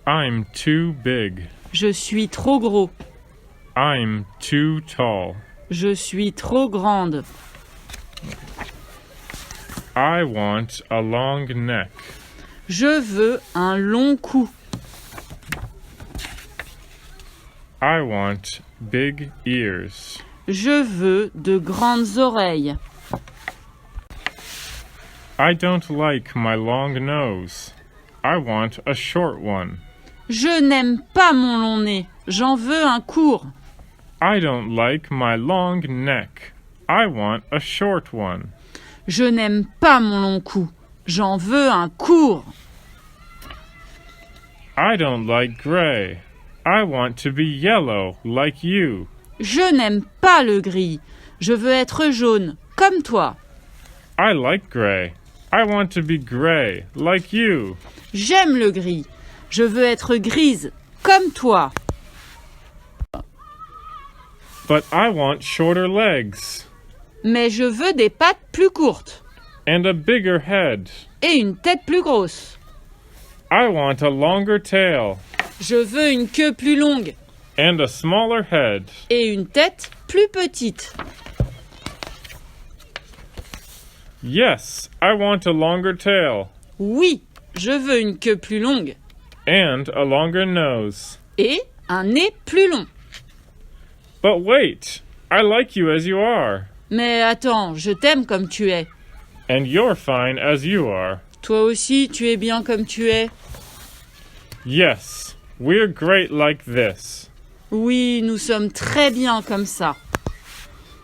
I'm too big. Je suis trop gros. I'm too tall. Je suis trop grande. I want a long neck. Je veux un long cou. I want big ears. Je veux de grandes oreilles. I don't like my long nose. I want a short one. Je n'aime pas mon long nez. J'en veux un court. I don't like my long neck. I want a short one. Je n'aime pas mon long cou. J'en veux un court. I don't like gray. I want to be yellow like you. Je n'aime pas le gris. Je veux être jaune, comme toi. I like gray. I want to be gray like you. J'aime le gris. Je veux être grise, comme toi. But I want shorter legs. Mais je veux des pattes plus courtes. And a bigger head. Et une tête plus grosse. I want a longer tail. Je veux une queue plus longue. And a smaller head. Et une tête plus petite. Yes, I want a longer tail. Oui, je veux une queue plus longue. And a longer nose. Et un nez plus long. But wait, I like you as you are. Mais attends, je t'aime comme tu es. And you're fine as you are. Toi aussi, tu es bien comme tu es. Yes, we're great like this. Oui, nous sommes très bien comme ça.